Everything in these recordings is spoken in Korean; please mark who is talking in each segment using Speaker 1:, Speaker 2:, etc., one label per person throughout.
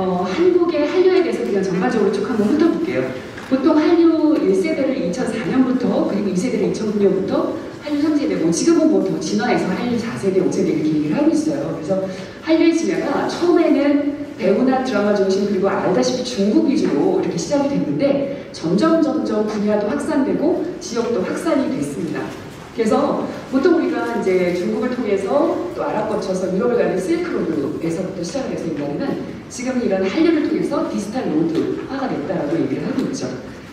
Speaker 1: 한국의 한류에 대해서 그냥 전반적으로 쭉 한번 훑어볼게요. 보통 한류 1세대를 2004년부터 그리고 2세대를 2009년부터 한류 3세대고 지금은 뭐 더 진화해서 한류 4세대, 5세대 이렇게 얘기를 하고 있어요. 그래서 한류의 진화가 처음에는 배우나 드라마 중심 그리고 알다시피 중국 위주로 이렇게 시작이 됐는데 점점 분야도 확산되고 지역도 확산이 됐습니다. 그래서 보통 우리가 이제 중국을 통해서 또 아랍 거쳐서 유럽을 가는 실크로드에서부터 시작을 해서 인간은 지금 이런 한류를 통해서 디지털 로드화가 됐다라고 얘기를 하고 있죠.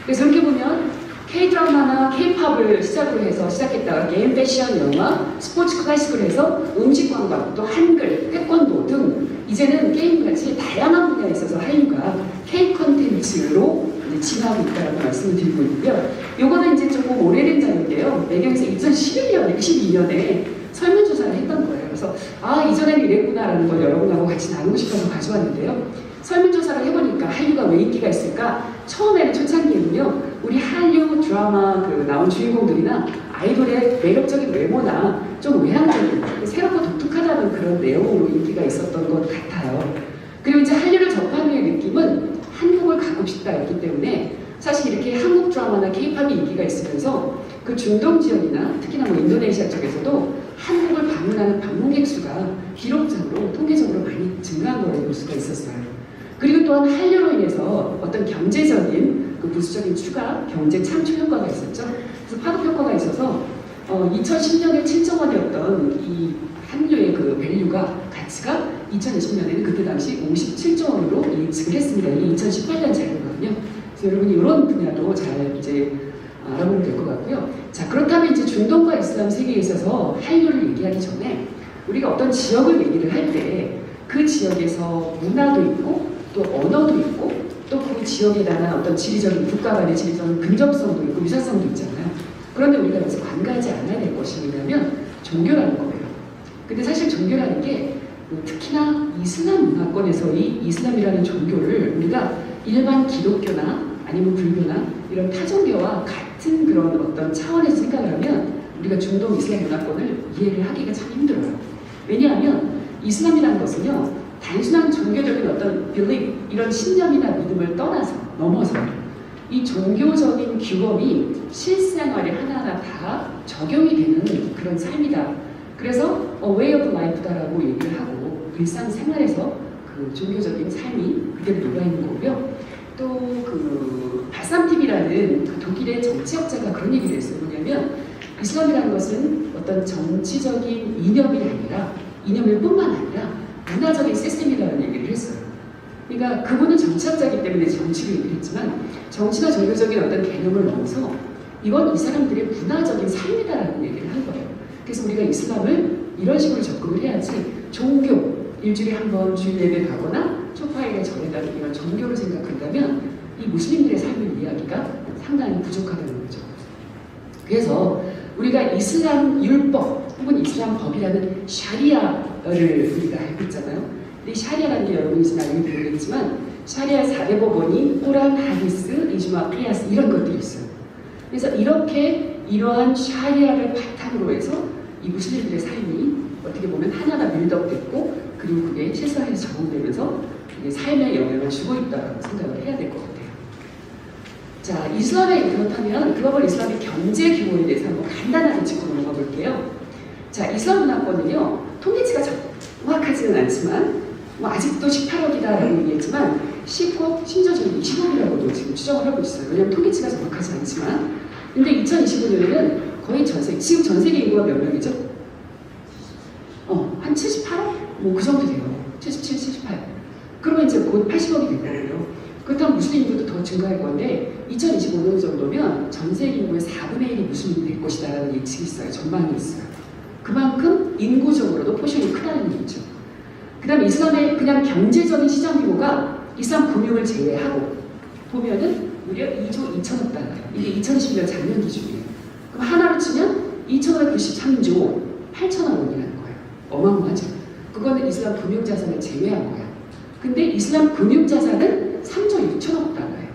Speaker 1: 그래서 이렇게 보면 K-드라마나 K-팝을 시작으로 해서 시작했다가 게임, 패션, 영화, 스포츠, 클래식을 해서 음식 관광, 또 한글, 태권도 등 이제는 게임같이 다양한 분야에 있어서 한류가 K-컨텐츠로 진화하고 있다고 말씀을 드리고 있고요. 요거는 이제 조금 오래된 자료인데요. 배경에서 2011년에, 12년에 설문조사를 했던 거예요. 그래서 이전에는 이랬구나라는 걸 여러분하고 같이 나누고 싶어서 가져왔는데요. 설문조사를 해보니까 한류가 왜 인기가 있을까? 처음에는 초창기에는요. 우리 한류 드라마 나온 주인공들이나 아이돌의 매력적인 외모나 좀 외향적인, 새롭고 독특하다는 그런 내용으로 인기가 있었던 것 같아요. 그리고 이제 한류를 접한 후의 느낌은 한국을 가고 싶다였기 때문에 사실 이렇게 한국 드라마나 K-팝이 인기가 있으면서 그 중동 지역이나 특히나 뭐 인도네시아 쪽에서도 한국을 방문하는 방문객 수가 기록적으로 통계적으로 많이 증가한 걸로 볼 수가 있었어요. 그리고 또한 한류로 인해서 어떤 경제적인 그 부수적인 추가 경제 창출 효과가 있었죠. 그래서 파급 효과가 있어서 2010년에 7조 원이었던 이 한류의 그 밸류가 가치가 2020년에는 그때 당시 57조 원으로 예측을 했습니다. 이게 2018년 자료거든요. 그래서 여러분이 이런 분야도 잘 이제 알아보면 될 것 같고요. 자, 그렇다면 이제 중동과 이슬람 세계에 있어서 한류를 얘기하기 전에 우리가 어떤 지역을 얘기를 할 때 그 지역에서 문화도 있고 또 언어도 있고 또 그 지역에 대한 어떤 지리적인 국가 간의 지리적인 근접성도 있고 유사성도 있잖아요. 그런데 우리가 여기서 관가하지 않아야 될 것이 뭐냐면 종교라는 거예요. 근데 사실 종교라는 게 특히나 이슬람 문화권에서의 이슬람이라는 종교를 우리가 일반 기독교나 아니면 불교나 이런 타종교와 같은 그런 어떤 차원에서 생각을 하면 우리가 중동 이슬람 문화권을 이해를 하기가 참 힘들어요. 왜냐하면 이슬람이라는 것은요 단순한 종교적인 어떤 belief, 이런 신념이나 믿음을 넘어서 이 종교적인 규범이 실생활에 하나하나 다 적용이 되는 그런 삶이다. 그래서 way of life다라고 얘기를 하고 일상생활에서 그 종교적인 삶이 그대로 녹아있는 거고요. 또 그 바삼TV라는 그 독일의 정치학자가 그런 얘기를 했어요. 뭐냐면 이슬람이라는 것은 어떤 정치적인 이념일 뿐만 아니라 문화적인 시스템이라는 얘기를 했어요. 그러니까 그분은 정치학자이기 때문에 정치를 얘기를 했지만 정치나 종교적인 어떤 개념을 넘어서 이건 이 사람들의 문화적인 삶이다라는 얘기를 한 거예요. 그래서 우리가 이슬람을 이런 식으로 접근을 해야지 종교, 일주일에 한 번 주일 예배 가거나 초파일에 절에다는 이런 종교를 생각한다면 이 무슬림들의 삶을 이해하기가 상당히 부족하다는 거죠. 그래서 우리가 이슬람 율법 혹은 이슬람 법이라는 샤리아를 우리가 알고 있잖아요. 근데 이 샤리아라는 게 여러분이 지금 알고 모르겠지만 샤리아 4대 법원이 꾸란, 하디스, 이즈마, 키야스 이런 것들이 있어요. 그래서 이렇게 이러한 샤리아를 바탕으로 해서 이 무슬림들의 삶이 어떻게 보면 하나가 빌드업됐고 그리고 그게 실생활에서 적용되면서 이게 삶에 영향을 주고 있다고 생각을 해야 될 것 같아요. 자, 이슬람에 그렇다면 글로벌 이슬람의 경제 규모에 대해서 한번 간단하게 짚고 넘어가 볼게요. 자, 이슬람 문화권은요 통계치가 정확하지는 않지만 뭐 아직도 18억이다라고 얘기했지만 10억, 심지어 저는 20억이라고도 지금 추정을 하고 있어요. 왜냐하면 통계치가 정확하지 않지만 근데 2025년에는 거의 지금 전 세계 인구가 몇 명이죠? 한 78억? 뭐 그 정도 돼요. 77, 78. 그러면 이제 곧 80억이 될 거예요. 그렇다면 무슬림 인구도 더 증가할 건데 2025년 정도면 전 세계 인구의 4분의 1이 무슬림이 될 것이다라는 예측이 있어요. 전망이 있어요. 그만큼 인구적으로도 포션이 크다는 얘기죠. 그 다음에 이슬람의 그냥 경제적인 시장 규모가 이슬람 금융을 제외하고 보면은 무려 2조 2천억 달러예요. 이게 2010년 작년 기준이에요. 그럼 하나로 치면 2,593조 8천억 원이라는 거예요. 어마어마하죠. 그거는 이슬람 금융자산을 제외한 거예요. 근데 이슬람 금융자산은 3조 6천억 달러예요.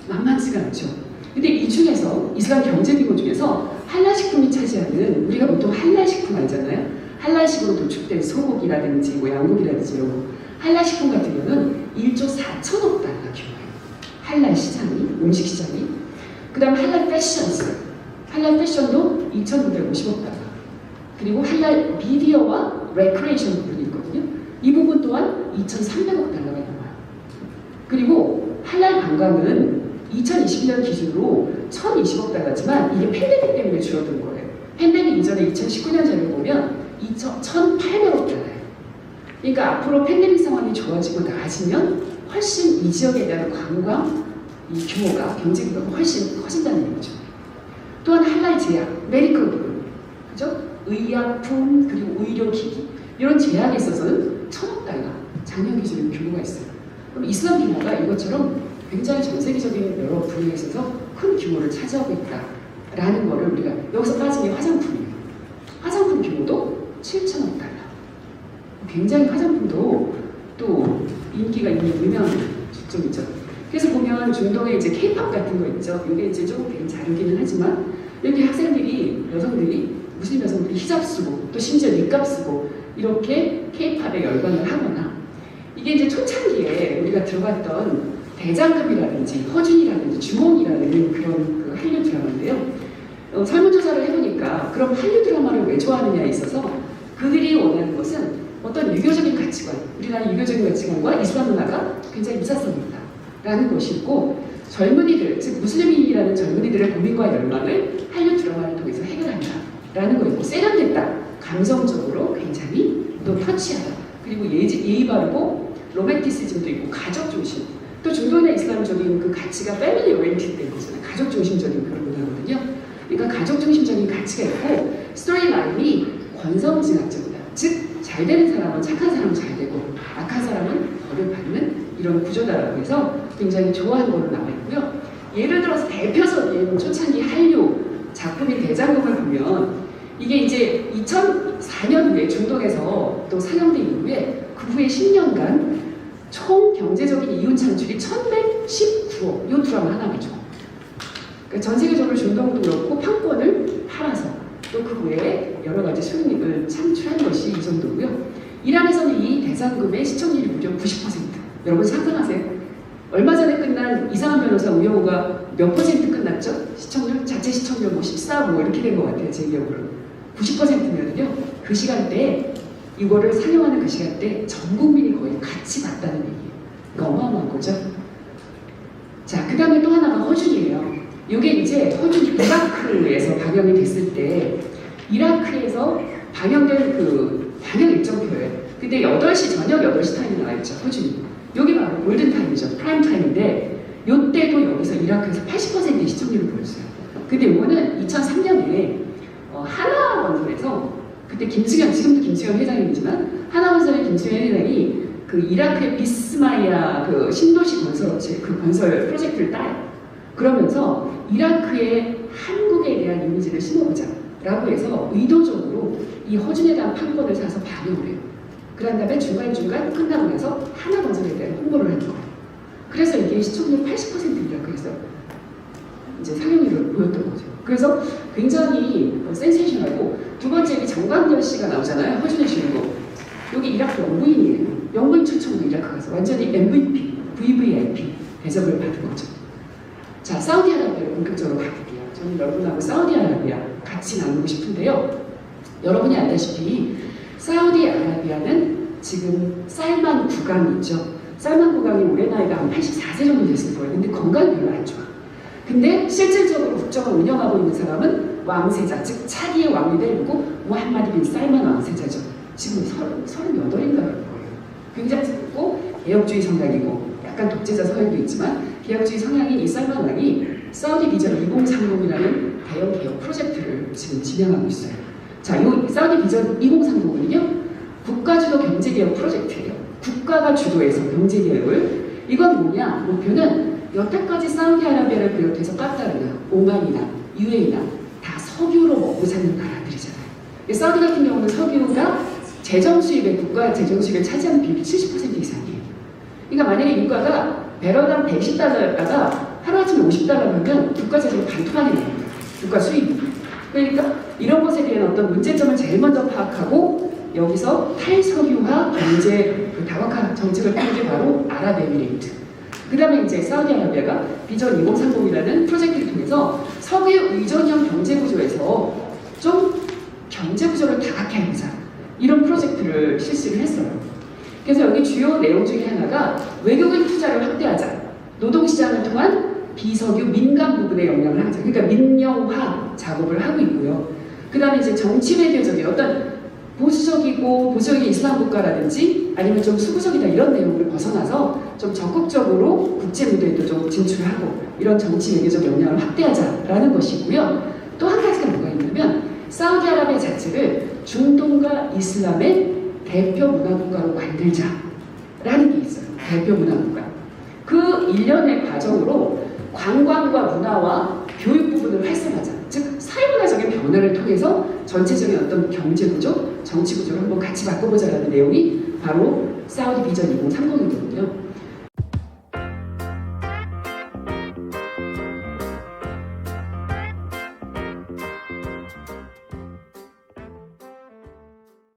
Speaker 1: 만만치가 않죠. 근데 이 중에서 이슬람 경제 규모 중에서 할랄식품이 차지하는 우리가 보통 할랄식품 알잖아요. 할랄식으로 도축된 소고기라든지 뭐 양고기라든지 이런 거 한라식품 같은 경우는 1조 4천억 달러 규모예요. 한라 시장이, 음식 시장이. 그 다음 한라 패션스. 한라 패션도 2,950억 달러. 그리고 한라 미디어와 레크레이션 부분이 있거든요. 이 부분 또한 2,300억 달러가 나와요. 그리고 한라 관광은 2021년 기준으로 1,020억 달러지만 이게 팬데믹 때문에 줄어든 거예요. 팬데믹 이전에 2019년 전을 보면 1,800억 달러예요. 그러니까 앞으로 팬데믹 상황이 좋아지고 나아지면 훨씬 이 지역에 대한 관광 이 규모가 경제 규모가 훨씬 커진다는 얘기죠. 또한 한라의 제약, 메디컬 부분, 그죠? 의약품 그리고 의료기기 이런 제약에 있어서는 1,000억 달러 작년 기준의 규모가 있어요. 그럼 이슬람 규모가 이것처럼 굉장히 전 세계적인 여러 분야에 있어서 큰 규모를 차지하고 있다라는 거를 우리가 여기서 빠진 게 화장품이에요. 화장품 규모도 7,000억 달러. 굉장히 화장품도 또 인기가 있는 유명한 주점이죠. 그래서 보면 중동에 이제 K-팝 같은 거 있죠. 이게 이제 조금 되게 다르기는 하지만 이렇게 학생들이 여성들이 무슬림 여성들이 히잡 쓰고 또 심지어 닉갑 쓰고 이렇게 K-팝에 열광을 하거나 이게 이제 초창기에 우리가 들어갔던 대장금이라든지 허준이라든지 주몽이라는 그런 그 한류 드라마인데요. 설문조사를 해보니까 그럼 한류 드라마를 왜 좋아하느냐에 있어서 그들이 원하는 것은 어떤 유교적인 가치관, 우리나라 유교적인 가치관과 이슬람 문화가 굉장히 일사성이 있다라는 것이고 젊은이들, 즉 무슬림이라는 젊은이들의 고민과 열망을 한류 드라마를 통해서 해결한다라는 거이고 세련됐다, 감성적으로 굉장히 또 터치하다, 그리고 예의 바르고 로맨티시즘도 있고 가족 중심, 또 중동의 이슬람적인 그 가치가 패밀리 오리엔티드된 거잖아요. 가족 중심적인 그런 문화거든요. 그러니까 가족 중심적인 가치가 있고 스토리 라인이 권성징악적이다. 즉 잘 되는 사람은 착한 사람은 잘 되고 악한 사람은 벌을 받는 이런 구조다라고 해서 굉장히 좋아하는 걸로 나와 있고요. 예를 들어서 대표적인 초창기 한류 작품인 대장금을 보면 이게 이제 2004년 후에 중동에서 또 상영된 이후에 그 후에 10년간 총 경제적인 이윤 창출이 1,119억 이 드라마 하나죠. 그러니까 전 세계적으로 중동도 그렇고 판권을 팔아서 또 그 외에 여러 가지 수익을 창출한 것이 이 정도고요. 이란에서는 이 대장금의 시청률이 무려 90%. 여러분 상상하세요. 얼마 전에 끝난 이상한 변호사 우영우가 몇 퍼센트 끝났죠? 시청률? 자체 시청률 뭐 14, 뭐 이렇게 된 것 같아요. 제 기억으로. 90%면요. 그 시간대에 이거를 상영하는 그 시간대에 전 국민이 거의 같이 봤다는 얘기예요. 그러니까 어마어마한 거죠. 자, 그 다음에 또 하나가 허준이에요. 이게 이제 허준 이라크에서 방영이 됐을 때 이라크에서 방영된 그 방영 일정표예요. 근데 8시 저녁 8시 타임이 나와있죠. 허준이. 여기 바로 골든타임이죠. 프라임타임인데 이때도 여기서 이라크에서 80%의 시청률을 보였어요. 근데 이거는 2003년에 하나건설에서 그때 김수현, 지금도 김수현 회장님이지만 하나건설의 김수현 회장이 그 이라크의 비스마이아 그 신도시 건설업체 그 건설 프로젝트를 따요. 그러면서 이라크의 한국에 대한 이미지를 심어보자 라고 해서 의도적으로 이 허준에 대한 판권을 사서 반영을 해요. 그런 다음에 중간중간 끝나고 나서 하나건설에 대한 홍보를 하는 거예요. 그래서 이게 시청률 80%이라고 해서 이제 상영률을 보였던 거죠. 그래서 굉장히 센세이션하고 두 번째 이 정광열 씨가 나오잖아요. 허준의 주인공. 여기 이라크 영부인이에요. 영부인 초청으로 이라크 가서 완전히 MVP, VVIP 대접을 받은 거죠. 자, 사우디아라비아로 본격적으로 가볼게요. 저는 여러분하고 사우디아라비아 같이 나누고 싶은데요. 여러분이 알다시피 사우디아라비아는 지금 살만 국왕이 있죠. 살만 국왕이 올해 나이가 한 84세 정도 됐을 거예요. 근데 건강이 별로 안 좋아. 근데 실질적으로 국정을 운영하고 있는 사람은 왕세자, 즉 차기의 왕이 되고 무함마드 빈 살만 왕세자죠. 지금 38인가 그럴 거예요. 굉장히 젊고 개혁주의 성향이고 약간 독재자 서열도 있지만 개혁주의 성향인 이 살만 왕이 사우디 비전 2030이라는 대형 개혁 프로젝트를 지금 진행하고 있어요. 자, 이 사우디 비전 2030은요 국가주도 경제개혁 프로젝트예요. 국가가 주도해서 경제개혁을. 이건 뭐냐? 목표는 여태까지 사우디아라비아를 비롯해서 까타르나 오만이나 UAE나 다 석유로 먹고 사는 나라들이잖아요. 사우디 같은 경우는 석유가 재정 수입의 국가 재정 수입을 차지하는 비율이 70% 이상이에요. 그러니까 만약에 유가가 배럴당 110달러였다가 하루아침에 50달러면 국가 재정이 반토막이 납니다. 국가 수입이. 그러니까 이런 것에 대한 어떤 문제점을 제일 먼저 파악하고 여기서 탈석유화 경제 그 다각화 정책을 펴는 게 바로 아랍에미레이트. 그 다음에 이제 사우디아라비아가 비전 2030이라는 프로젝트를 통해서 석유 의존형 경제 구조에서 좀 경제 구조를 다각화 해보자. 이런 프로젝트를 실시를 했어요. 그래서 여기 주요 내용 중에 하나가 외국인 투자를 확대하자. 노동시장을 통한 비석유 민간 부분에 영향을 하자. 그러니까 민영화 작업을 하고 있고요. 그 다음에 이제 정치 외교적인 어떤 보수적인 이슬람 국가라든지 아니면 좀 수구적이다 이런 내용을 벗어나서 좀 적극적으로 국제 무대에도 좀 진출하고 이런 정치 외교적 역량을 확대하자라는 것이고요. 또 한 가지가 뭐가 있냐면 사우디아라비아 자체를 중동과 이슬람의 대표 문화국가로 만들자라는 게 있어요. 대표 문화국가. 그 일련의 과정으로 관광과 문화와 교육 부분을 활성화하자. 즉 사회문화적인 변화를 통해서 전체적인 어떤 경제 구조, 정치 구조를 한번 같이 바꿔보자라는 내용이 바로 사우디 비전 2030이거든요.